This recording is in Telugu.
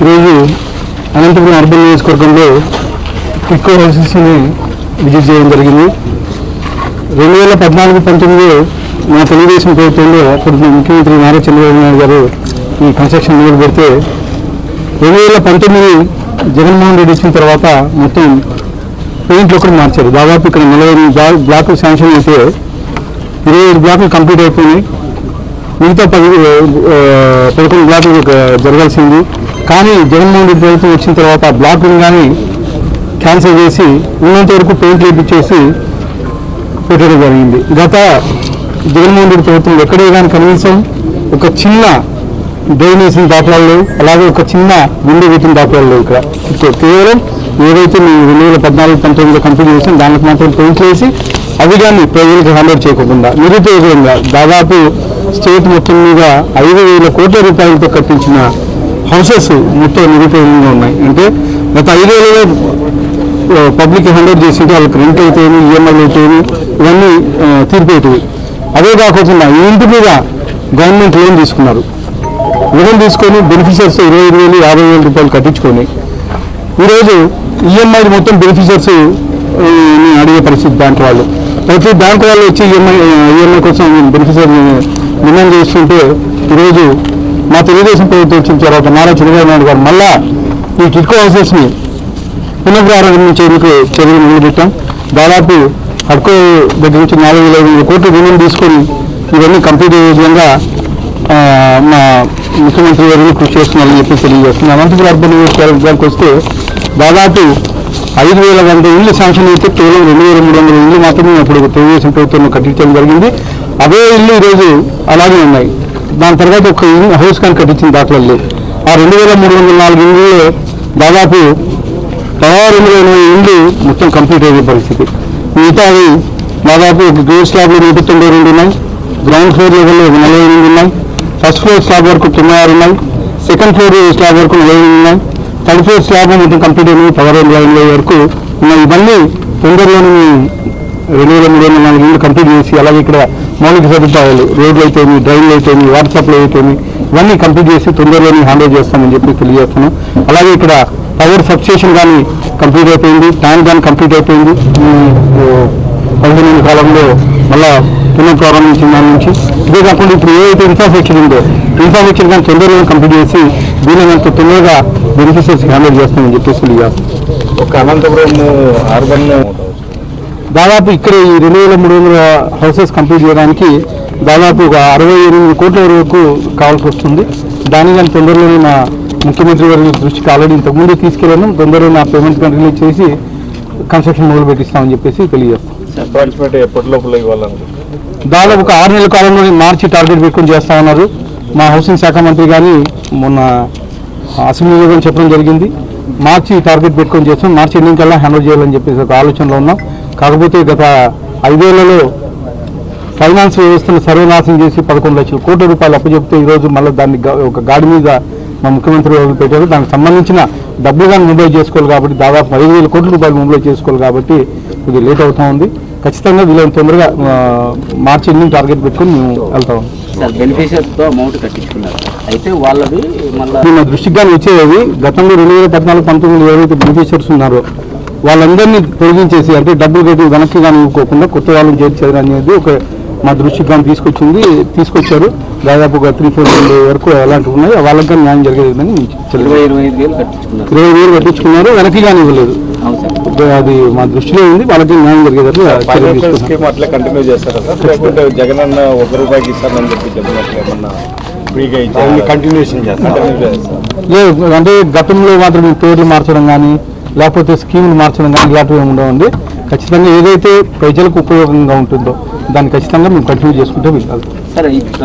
ఈరోజు అనంతపురం అర్బన్ నియోజకవర్గంలో టిక్కో హౌసెస్ని విజిట్ చేయడం జరిగింది. 2014-19 మా తెలుగుదేశం ప్రభుత్వంలో అప్పుడు ముఖ్యమంత్రి నారా చంద్రబాబు నాయుడు గారు ఈ కన్స్ట్రక్షన్ మొదలు పెడితే 2019 జగన్మోహన్ రెడ్డి వచ్చిన తర్వాత మొత్తం పెయింట్లు ఒకటి మార్చారు. దాదాపు ఇక్కడ 40 బ్లాకులు శాంక్షన్ అయితే 25 బ్లాకులు కంప్లీట్ అయిపోయినాయి. మిగతా 11 బ్లాకులు జరగాల్సింది. కానీ జగన్మోహన్ రెడ్డి ప్రభుత్వం వచ్చిన తర్వాత బ్లాకులు కానీ క్యాన్సిల్ చేసి ఉన్నంత వరకు పెయింట్లు వేయించేసి పెట్టడం జరిగింది. గత జగన్మోహన్ రెడ్డి ప్రభుత్వం ఎక్కడే కానీ కనీసం ఒక చిన్న డ్రైనేజీని దాఖలాలు, అలాగే ఒక చిన్న గుండె వీటిని దాఖలాలు ఇక్కడ కేవలం ఏదైతే మేము 2014-19 కంప్లీట్ చేసాం దానికి మాత్రం పెయింట్లు వేసి అవి కానీ ప్రజలకు హ్యాండ్ చేయకుండా నిరుపయోగంగా దాదాపు స్టేట్ మొత్తం మీద 5,000 కోట్ల రూపాయలతో కట్టించిన హౌసెస్ మొత్తం నిరుపయోగంగా ఉన్నాయి. అంటే గత 5 ఏళ్ళలో పబ్లిక్ హ్యాండ్ చేసింటే వాళ్ళకి రెంట్ అయితేమి, ఈఎంఐలు అయితేమి ఇవన్నీ తీరిపోయేవి. అదే కాకుండా ఈ ఇంటి మీద గవర్నమెంట్ లోన్ తీసుకున్నారు. లోన్ తీసుకొని బెనిఫిషియర్స్ 25,000, 50,000 రూపాయలు కట్టించుకొని ఈరోజు ఈఎంఐలు మొత్తం బెనిఫిషియర్స్ అడిగే పరిస్థితి. బ్యాంక్ వాళ్ళు ప్రతి బ్యాంక్ వాళ్ళు వచ్చి ఈఎంఐ కోసం బెనిఫిషియర్ డిమాండ్ చేస్తుంటే ఈరోజు మా తెలుగుదేశం ప్రభుత్వం వచ్చిన తర్వాత నారా చంద్రబాబు నాయుడు గారు మళ్ళా ఈ టిక్కో హౌసెస్ని పునఃప్రారంభించేందుకు చర్యలు మొదలుపెట్టాం. దాదాపు హడ్కో దగ్గర నుంచి 4,500 కోట్లు రుణం తీసుకొని ఇవన్నీ కంప్లీట్ అయ్యే విధంగా మా ముఖ్యమంత్రి గారు కృషి చేస్తున్నారని చెప్పి తెలియజేస్తున్నాం. అనంతపురం అర్బన్ నియోజకవర్గానికి వస్తే దాదాపు 5,100 ఇళ్ళు శాంక్షన్ అయితే కేవలం 2,300 ఇళ్ళు మాత్రమే అప్పుడు తెలుగుదేశం ప్రభుత్వంలో కట్టించడం జరిగింది. అవే ఇళ్ళు ఈరోజు అలాగే ఉన్నాయి. దాని తర్వాత ఒక హౌస్ కానీ కట్టించిన దాఖలు లేవు. ఆ 2,304 ఇళ్ళలో దాదాపు 280 ఇళ్ళు మొత్తం కంప్లీట్ అయ్యే పరిస్థితి. మిగతావి దాదాపు గ్రౌండ్ స్లాబ్లో 192 ఉన్నాయి, గ్రౌండ్ ఫ్లోర్ లెవెల్లో 48 ఉన్నాయి, ఫస్ట్ ఫ్లోర్ స్లాబ్ వరకు 96 ఉన్నాయి, సెకండ్ ఫ్లోర్ స్లాబ్ వరకు 48 ఉన్నాయి, థర్డ్ ఫ్లోర్ స్లాబ్ మొత్తం కంప్లీట్ అయినాయి 16,000 వరకు ఉన్నాయి. ఇవన్నీ తొందరలోనే 2,304 ఇళ్ళు కంప్లీట్ చేసి అలాగే ఇక్కడ మౌలిక సదుపాయాలు రోడ్లు అయితేమి, డ్రైన్లు అయితేమి, వాటర్ సప్లై అయితేమి ఇవన్నీ కంప్లీట్ చేసి తొందరలోనే హ్యాండ్ ఓవర్ చేస్తామని చెప్పి తెలియజేస్తున్నాం. అలాగే ఇక్కడ పవర్ సబ్స్టేషన్ కానీ కంప్లీట్ అయిపోయింది, ట్యాంక్ కానీ కంప్లీట్ అయిపోయింది. 15 కాలంలో మళ్ళా పునఃప్రారంభించిన దాని నుంచి ఇదే కాకుండా ఇప్పుడు ఏదైతే ఇన్ఫ్రాస్ట్రక్చర్ ఉందో ఇన్ఫ్రాస్ట్రక్చర్ కానీ తొందరలో కంప్లీట్ చేసి దీనినంత తొందరగా బెనిఫిషియర్స్ హ్యాండిల్ చేస్తామని చెప్పేసి తెలియజేస్తాం. ఒక అనంతపురం అర్బన్ దాదాపు ఇక్కడ ఈ 2,300 హౌసెస్ కంప్లీట్ చేయడానికి దాదాపు ఒక 68 కోట్ల వరకు కావాల్సి వస్తుంది. దాని కానీ తొందరలోనే మా ముఖ్యమంత్రి గారి దృష్టికి ఆల్రెడీ ఇంతకుముందు తీసుకెళ్ళాను. తొందరలో నా పేమెంట్ కానీ రిలీజ్ చేసి కన్స్ట్రక్షన్ మొదలు పెట్టిస్తామని చెప్పేసి తెలియజేస్తాం. ఎప్పటి లోపల ఇవ్వాలనుకుంటున్నారు? దాదాపు ఒక 6 నెలల కాలంలో మార్చి టార్గెట్ పెట్టుకుని చేస్తామన్నారు. మా హౌసింగ్ శాఖ మంత్రి కానీ మొన్న అసెంబ్లీలో కూడా చెప్పడం జరిగింది. మార్చి టార్గెట్ పెట్టుకొని చేస్తాం, మార్చి ఎండింగ్ కల్లా హ్యాండ్ ఓవర్ చేయాలని చెప్పేసి ఒక ఆలోచనలో ఉన్నాం. కాకపోతే గత 5 ఏళ్లలో ఫైనాన్స్ వ్యవస్థను సర్వనాశనం చేసి 11 లక్షల కోట్ల రూపాయలు అప్పచెప్తే ఈరోజు మళ్ళీ దాన్ని ఒక గాడి మీద మా ముఖ్యమంత్రి గారు పెట్టారు. దానికి సంబంధించిన డబ్బులు కానీ మొబైల్ చేసుకోవాలి కాబట్టి దాదాపు 5,000 కోట్ల రూపాయలు మొబైల్ చేసుకోవాలి కాబట్టి ఇది లేట్ అవుతూ ఉంది. ఖచ్చితంగా వీళ్ళని తొందరగా మార్చి ఎండింగ్ టార్గెట్ పెట్టుకొని మేము వెళ్తాం. బెనిఫిషియర్స్తో అమౌంట్ కట్టించుకున్నారు అయితే వాళ్ళవి మళ్ళీ మా దృష్టికి కానీ వచ్చేది గతంలో 2014-19 ఎవరైతే బెనిఫిషియర్స్ ఉన్నారో వాళ్ళందరినీ తొలగించేసి అంటే డబ్బులు కట్టి వెనక్కి కానీ ఇవ్వకోకుండా కొత్త వాళ్ళని చేర్చారు అనేది ఒక మా దృష్టికి కానీ తీసుకొచ్చారు. దాదాపు ఒక 3-4 వరకు అలాంటివి ఉన్నాయి. వాళ్ళకి కానీ న్యాయం జరిగేదని 25,000 కట్టించుకున్నారు, వెనక్కి కానీ ఇవ్వలేదు. అది మా దృష్టిలో ఉంది. వాళ్ళకి న్యాయం జరిగేది అట్లా కంటిన్యూ చేస్తారా సార్? లేకుంటే జగన్ అన్న ₹1 ఇస్తారని చెప్పి చెప్పినట్లేమన్నా ఫ్రీగా కంటిన్యూషన్ చేస్తారు? లేదు, అంటే గతంలో మాత్రం పేర్లు మార్చడం కానీ లేకపోతే స్కీములు మార్చడం కానీ ఇలాంటివి ఉండవండి. ఖచ్చితంగా ఏదైతే ప్రజలకు ఉపయోగంగా ఉంటుందో దాన్ని ఖచ్చితంగా మేము కంటిన్యూ చేసుకుంటే వెళ్ళాలి.